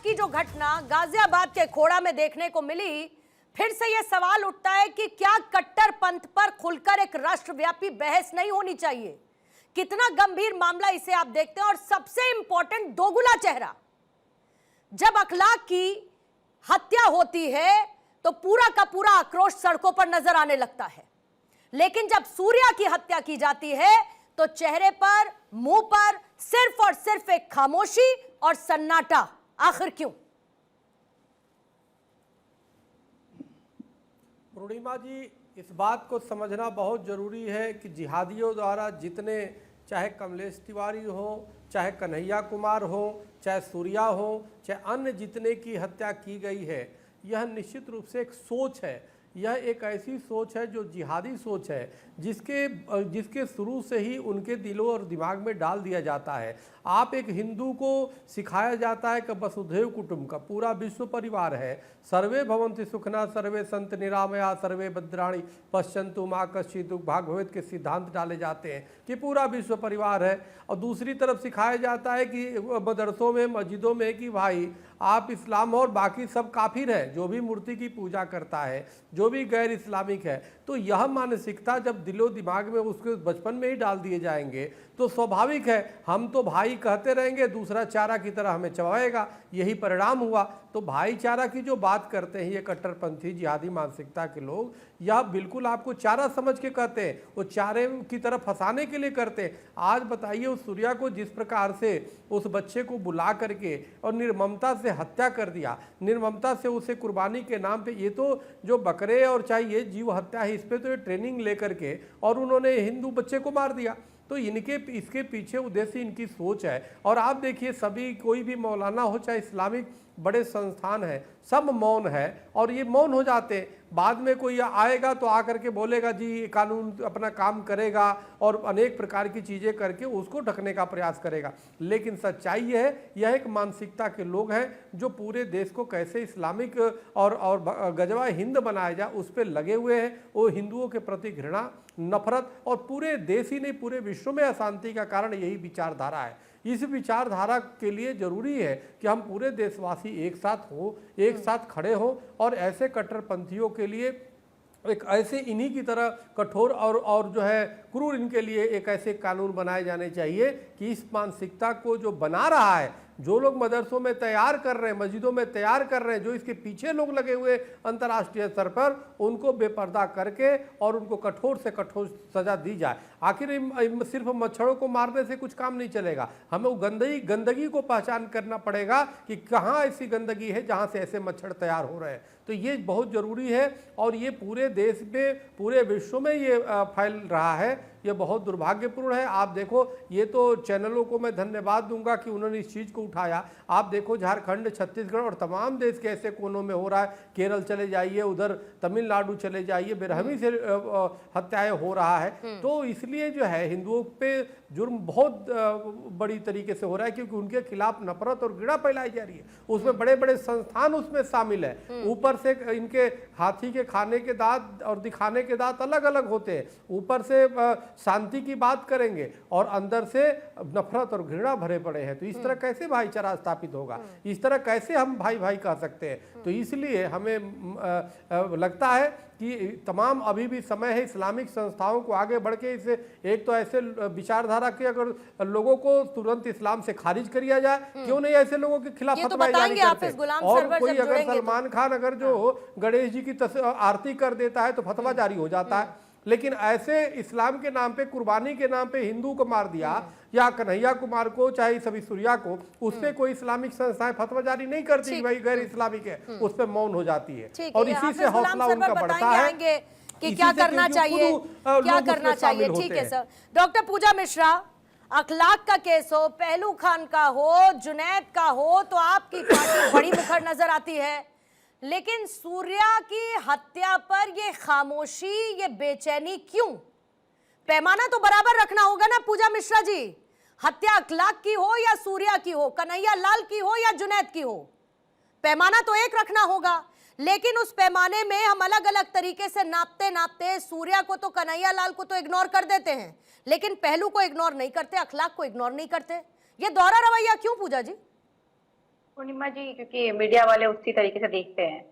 की जो घटना गाजियाबाद के खोड़ा में देखने को मिली, फिर से यह सवाल उठता है कि क्या कट्टरपंथ पर खुलकर एक राष्ट्रव्यापी बहस नहीं होनी चाहिए। कितना गंभीर मामला इसे आप देखते हैं। और सबसे इंपॉर्टेंट, दोगुला चेहरा। जब अखलाक की हत्या होती है तो पूरा का पूरा आक्रोश सड़कों पर नजर आने लगता है, लेकिन जब सूर्या की हत्या की जाती है तो चेहरे पर, मुंह पर सिर्फ और सिर्फ एक खामोशी और सन्नाटा। आखिर क्यों? पूर्णिमा जी, इस बात को समझना बहुत ज़रूरी है कि जिहादियों द्वारा जितने, चाहे कमलेश तिवारी हो, चाहे कन्हैया कुमार हो, चाहे सूर्या हो, चाहे अन्य जितने की हत्या की गई है, यह निश्चित रूप से एक सोच है। यह एक ऐसी सोच है जो जिहादी सोच है, जिसके शुरू से ही उनके दिलों और दिमाग में डाल दिया जाता है। आप एक हिंदू को सिखाया जाता है कि वसुधैव कुटुंब का पूरा विश्व परिवार है, सर्वे भवन्ति सुखना सर्वे संत निरामया सर्वे भद्राणि पश्यन्तु मा कश्चित् दुःख भाग भवेत् के सिद्धांत डाले जाते हैं कि पूरा विश्व परिवार है। और दूसरी तरफ सिखाया जाता है कि मदरसों में, मस्जिदों में, कि भाई आप इस्लाम और बाकी सब काफिर हैं, जो भी मूर्ति की पूजा करता है, जो भी गैर इस्लामिक है। तो यह मानसिकता जब दिलो दिमाग में उसके बचपन में ही डाल दिए जाएंगे तो स्वाभाविक है हम तो भाई कहते रहेंगे, दूसरा चारा की तरह हमें चबाएगा। यही परिणाम हुआ। तो भाईचारा की जो बात करते हैं ये कट्टरपंथी जिहादी मानसिकता के लोग, यह बिल्कुल आपको चारा समझ के कहते हैं, वो चारे की तरफ फंसाने के लिए करते हैं। आज बताइए उस सूर्या को जिस प्रकार से उस बच्चे को बुला करके और निर्ममता से हत्या कर दिया, निर्ममता से उसे कुर्बानी के नाम पे, ये तो जो बकरे और चाहे ये जीव हत्या है, इस पे तो ये ट्रेनिंग लेकर के और उन्होंने हिंदू बच्चे को मार दिया। तो इसके पीछे उद्देश्य इनकी सोच है। और आप देखिए सभी, कोई भी मौलाना हो चाहे इस्लामिक बड़े संस्थान है, सब मौन है और ये मौन हो जाते हैं। बाद में कोई आएगा तो आकर के बोलेगा जी कानून अपना काम करेगा और अनेक प्रकार की चीज़ें करके उसको ढकने का प्रयास करेगा। लेकिन सच्चाई यह है, यह एक मानसिकता के लोग हैं जो पूरे देश को कैसे इस्लामिक और गजवा हिंद बनाया जाए उस पर लगे हुए हैं। वो हिंदुओं के प्रति घृणा, नफरत और पूरे देश ही नहीं पूरे विश्व में अशांति का कारण यही विचारधारा है। इस विचारधारा के लिए जरूरी है कि हम पूरे देशवासी एक साथ हो, एक साथ खड़े हों और ऐसे कट्टरपंथियों के लिए एक ऐसे इन्हीं की तरह कठोर और जो है क्रूर इनके लिए एक ऐसे कानून बनाए जाने चाहिए कि इस मानसिकता को जो बना रहा है, जो लोग मदरसों में तैयार कर रहे हैं, मस्जिदों में तैयार कर रहे हैं, जो इसके पीछे लोग लगे हुए अंतर्राष्ट्रीय स्तर पर, उनको बेपर्दा करके और उनको कठोर से कठोर सजा दी जाए। आखिर सिर्फ मच्छरों को मारने से कुछ काम नहीं चलेगा, हमें वो गंदगी को पहचान करना पड़ेगा कि कहाँ ऐसी गंदगी है जहाँ से ऐसे मच्छर तैयार हो रहे हैं। तो ये बहुत ज़रूरी है और ये पूरे देश में, पूरे विश्व में ये फैल रहा है। ये बहुत दुर्भाग्यपूर्ण है। आप देखो, ये तो चैनलों को मैं धन्यवाद दूंगा कि उन्होंने इस चीज़ को उठाया। आप देखो झारखंड, छत्तीसगढ़ और तमाम देश के ऐसे कोनों में हो रहा है। केरल चले जाइए, उधर तमिलनाडु चले जाइए, बेरहमी से हत्याएं हो रहा है। तो इसलिए जो है हिंदुओं पे जुर्म बहुत बड़ी तरीके से हो रहा है, क्योंकि उनके खिलाफ नफरत और घृणा फैलाई जा रही है। उसमें बड़े बड़े संस्थान उसमें शामिल है। ऊपर से इनके हाथी के खाने के दांत और दिखाने के दांत अलग अलग होते हैं। ऊपर से शांति की बात करेंगे और अंदर से नफरत और घृणा भरे पड़े हैं। तो इस तरह कैसे भाईचारा स्थापित होगा? इस तरह कैसे हम भाई भाई कह सकते हैं? तो इसलिए हमें लगता है कि तमाम अभी भी समय है इस्लामिक संस्थाओं को आगे बढ़ के इसे, एक तो ऐसे विचारधारा के अगर लोगों को तुरंत इस्लाम से खारिज किया जाए, क्यों नहीं ऐसे लोगों के खिलाफ फतवा जारी करते? और कोई अगर सलमान खान अगर जो गणेश जी की आरती कर देता है तो फतवा जारी हो जाता है। लेकिन ऐसे इस्लाम के नाम पे, कुर्बानी के नाम पे हिंदू को मार दिया, या कन्हैया कुमार को, चाहे सभी सूर्या को, उस पे कोई इस्लामिक संस्थाएं फतवा जारी नहीं करती, भाई गैर इस्लामिक है, उस पे मौन हो जाती है। और इसी से हौसला उनका बढ़ता है कि क्या करना चाहिए, क्या करना चाहिए। ठीक है सर। डॉक्टर पूजा मिश्रा, अखलाक का केस हो, पहलू खान का हो, जुनैद का हो, तो आपकी पार्टी बड़ी मुखर नजर आती है। लेकिन सूर्या की हत्या पर ये खामोशी, ये बेचैनी क्यों? पैमाना तो बराबर रखना होगा ना पूजा मिश्रा जी। हत्या अखलाक की हो या सूर्या की हो, कन्हैया लाल की हो या जुनैद की हो, पैमाना तो एक रखना होगा। लेकिन उस पैमाने में हम अलग अलग तरीके से नापते नापते सूर्या को तो, कन्हैया लाल को तो इग्नोर कर देते हैं, लेकिन पहलू को इग्नोर नहीं करते, अखलाक को इग्नोर नहीं करते। ये दोहरा रवैया क्यों पूजा जी? पूर्णिमा जी, क्योंकि मीडिया वाले उसी तरीके से देखते हैं,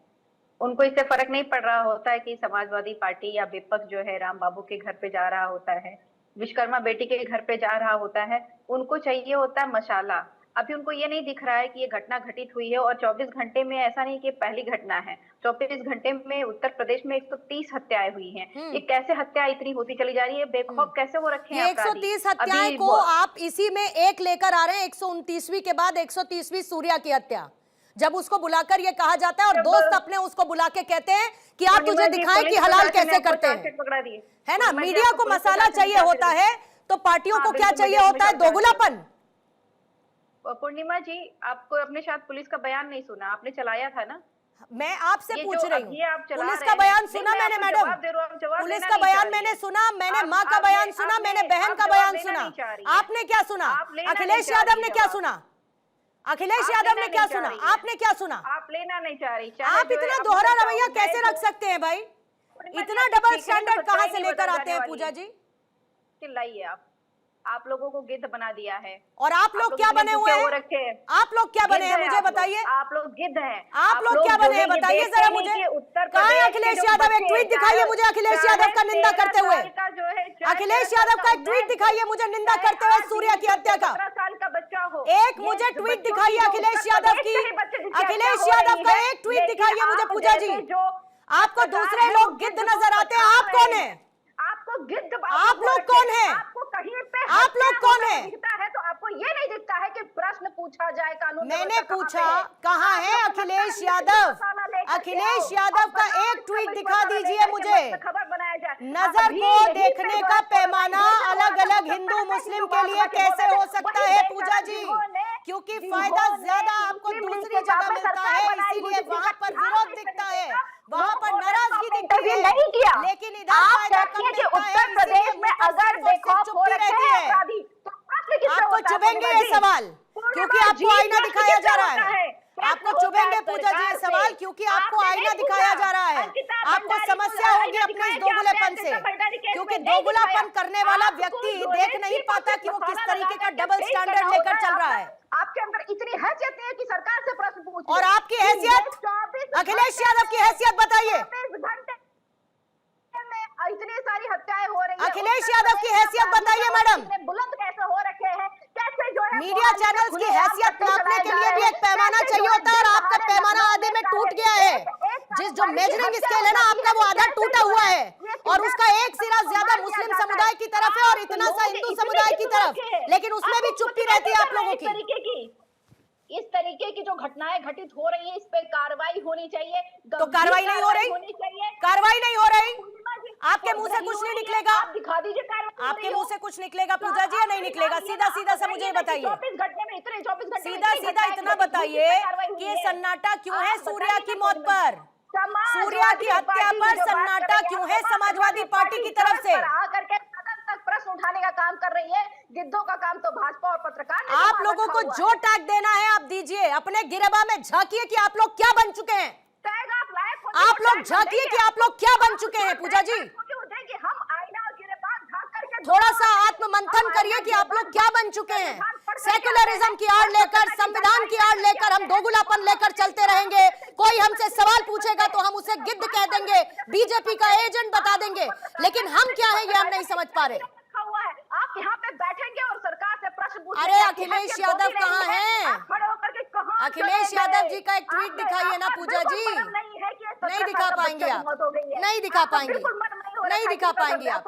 उनको इससे फर्क नहीं पड़ रहा होता है कि समाजवादी पार्टी या विपक्ष जो है राम बाबू के घर पे जा रहा होता है, विश्वकर्मा बेटी के घर पे जा रहा होता है। उनको चाहिए होता है मशाला। अभी उनको ये नहीं दिख रहा है कि ये घटना घटित हुई है, और 24 घंटे में ऐसा नहीं कि पहली घटना है, 24 घंटे में उत्तर प्रदेश में 130 हत्याएं हुई हैं। ये कैसे हत्या इतनी होती चली जा रही है? बेखौफ कैसे हो रखे हैं ये अपराधी? 130 हत्याएं को आप इसी में एक लेकर आ रहे हैं, 129वीं के बाद 130वीं सूर्या की हत्या। जब उसको बुलाकर ये कहा जाता है और दोस्त अपने उसको बुला के कहते हैं कि आप मुझे दिखाएं कि हलाल कैसे करते हैं, है ना। मीडिया को मसाला चाहिए होता है तो पार्टियों को क्या चाहिए होता है? दोगुलापन। पूर्णिमा जी, आपको अपने साथ पुलिस का बयान नहीं सुना? आपने चलाया था ना? मैं आपसे पूछ रही हूँ, पुलिस का रहे बयान हैं। सुना नहीं, मैं मैंने आपको मैडम? जवाब पुलिस देना का नहीं बयान चाह मैंने रही। सुना, मैंने आप- माँ का आपने- बयान सुना, आपने- मैंने बहन आप का जवाब बयान देना सुना। नहीं चाह रही हैं। आपने क्या सुना? आप लेना नहीं अखिलेश चाह यादव रही ने क्या जवाब। सुना? अखिलेश आप यादव लेना ने नहीं क्या चाह सुना? रही हैं। आपने क्या सुना? आप लेना नहीं चाह रही। चाहे आप जो है इतना आप दोहरा बताओ, रवैया मैं कैसे जो- रख सकते हैं भाई? पूर्णिमा जी, इतना आपकी डबल ठीक है तो स्टैंडर्ड कहाँ सच्चाई से नहीं लेकर बदल आते जाने हैं वाली पूजा है। जी? चिल्लाइए आप लोगों को गिद्ध बना दिया है। और आप लोग क्या इतने बने भूखे हुए हो हैं? रखे हैं। आप लोग क्या बने गिद्ध हैं हैं मुझे आप लोग। बताइए। आप लोग गिद्ध हैं। आप लोग क्या जो बने है हैं ये बताइए देखते जरा नहीं मुझे। कि उत्तर कहाँ है प्रदेश के अखिलेश जो यादव? एक बच्चे ट्वीट हैं, दिखाइए मुझे अखिलेश यादव का निंदा 13 करते हुए। साल का जो है, चाहे अखिलेश 13 यादव साल का एक का ट्वीट उन्नीस दिखाइए मुझे निंदा चाहे करते हुए आज सूर्या की हत्या का। 17 साल का बच्चा हो। एक ये मुझे ट्वीट बच्चों दिखाइए जो अखिलेश उत्तर यादव प्रदेश की। के ही बच्चे जिनकी हत्या अखिलेश हो यादव रही का है। एक ट्वीट लेकिन दिखाइए मुझे आप पूजा जी। जैसे जो आपको सरकार दूसरे है, लोग वो गिद्ध गिद्ध को नजर आते हैं, पछाड़ आप कौन रहे है? आपको गिद्ध आप लोग कौन हैं? आपको कहीं पे आप लोग कौन हत्या हैं? होता दिखता है तो आपको ये नहीं दिखता है कि प्रश्न पूछा जाए कानून मैंने व्यवस्था पूछा कहाँ पे है? कहाँ आप है लोग अखिलेश बताइए, यादव? मसाला लेकर के अखिलेश आओ यादव और का बताओ एक इसका ट्वीट मिर्च दिखा मसाला दीजिए लेकर के मुझे। मस्त खबर बनाया जाए। नजर अभी को यहीं पे देखने जो का है पैमाना पोलराइजेशन अलग हुआ था, अलग हो हिंदू सकता है मुस्लिम कि के जो लिए वहाँ के कैसे बोले हो थे, सकता वही है बेचारा पूजा जी? क्योंकि फायदा ज्यादा आपको दूसरी जगह मिलता है, इसीलिए वहां पर विरोध दिखता है, वहां पर नाराजगी दिखती है, नहीं किया। लेकिन इधर आप फायदा कहती कम हैं कि मिलता है, उत्तर प्रदेश इसीलिए में मुंह पर अगर सिर्फ और सिर्फ बेखौफ हो चुप्पी रखे रहती हैं है। अपराधी तो प्रश्न किससे आपको होता है? चुभेंगे ये पूर्णिमा जी? सवाल क्योंकि पूर्णिमा आपको जी, आईना प्रश्न दिखाया किससे जा रहा होता है। प्रश्न आपको होता चुभेंगे है पूजा जी ये सरकार सवाल से। क्योंकि आपको आपने आईना नहीं दिखाया पूछा। जा रहा है। अंकिता आपको भंडारी को समस्या होगी आईना अपने इस दिखाया कि दोगलेपन आपने से, अंकिता भंडारी केस क्योंकि में नहीं दोगलापन दिखाया। करने वाला आपको व्यक्ति जो है देख नहीं सिर्फ और पाता सिर्फ कि वो किस मसाला तरीके लगा का करके डबल पेश स्टैंडर्ड करना लेकर होता चल रहा है। आपके अंदर इतनी हैसियत नहीं है कि सरकार से प्रश्न पूछ और ले। आपकी हैसियत? 24 अखिलेश घंटे यादव की में, हैसियत बताइए। 24 घंटे में इतनी सारी हत्याएं हो रही है। अखिलेश उत्तर यादव की प्रदेश में हैसियत अपराधी बताइए का मैडम। इतने बुलंद कैसे हो रखे हैं? कैसे जो है मीडिया मोहाली में चैनल्स की खुलेआम हैसियत धक्के नापने चलाए के जा लिए रहे भी हैं? एक पैमाना कैसे चाहिए जो है होता है और दिन आपका दहाड़े पैमाना लखनऊ आधे में में टूट चाहे गया है। एक जिस जो कारोबारी की मेजरिंग हत्या स्केल है हो ना जाती आपका वो आधा कैसे टूटा जो हुआ है है ये और किडनैप उसका एक सिरा को ज्यादा मार दिया मुस्लिम जाता समुदाय की तरफ है और आप इतना सा लोग हिंदू इतने समुदाय की तरफ, किस्म के लेकिन उसमें भी आप चुप्पी कुछ रहती है कैसे आप कर रहे लोगों हैं की। इस तरीके की जो घटनाएं घटित हो रही है इस पे कार्रवाई होनी चाहिए। तो कार्रवाई नहीं हो रही? होनी चाहिए। कार्रवाई नहीं हो रही? पूर्णिमा जी, आपके मुंह से नहीं कुछ हो नहीं रही है। निकलेगा? आप दिखा दीजिए कार्रवाई हो आपके रही मुंह हो। से कुछ निकलेगा तो पूजा जी या आप नहीं निकलेगा? बताइए सीधा ना, सीधा आप सा मुझे बताइए ना कि बताइए। 24 घंटे में इतने 24 घंटे में सीधा इतनी सीधा घटनाएं इतना घटित हुई, बताइए किस पे कार्रवाई हुई कि ये है? सन्नाटा क्यों है आप सूर्या बताइए की ना मौत पूर्णिमा। पर? सूर्या की हत्या पर सन्नाटा क्यों है समाजवादी पार्टी की तरफ से? आकर के सदन तक प्रश्न उठाने का काम कर रही है। गिद्धों का काम तो भाजपा और पत्रकार ने आप संभाल लोगों रखा को हुआ जो है। टैग देना है आप दीजिए, अपने गिरबा में झांकिए कि आप लोग क्या बन चुके हैं। टैग आप लायक होंगे आप तो लोग टैग झांकिए देंगे। कि आप लोग क्या बन चुके हैं पूजा जी। देंगे हम आईना और गिरेबान झांक करके थोड़ा सा आत्ममंथन करिए कि आप लोग क्या बन चुके हैं। सेक्युलरिज्म की आड़ लेकर, संविधान की आड़ लेकर हम दोगुलापन लेकर चलते रहेंगे। कोई हमसे सवाल पूछेगा तो हम उसे गिद्ध कह देंगे, बीजेपी का एजेंट बता देंगे, लेकिन हम क्या है ये हम नहीं समझ पा रहे। रखा हुआ है। आप यहाँ पे बैठेंगे और सरकार से प्रश्न पूछेंगे। अरे आपकी अखिलेश हैसियत यादव होती नहीं कहाँ है। हैं? आप खड़े होकर के कहाँ अखिलेश चले यादव गए? जी का एक ट्वीट आप- दिखाइए ना आप पूजा बिल्कुल जी। शर्म नहीं है कि ये नहीं 17 दिखा साल का पाएंगे बच्चे की आप, मौत हो गई है। नहीं दिखा आपको पाएंगे, बिल्कुल मन नहीं हो रहा नहीं है दिखा कि पाएंगे आप। आपको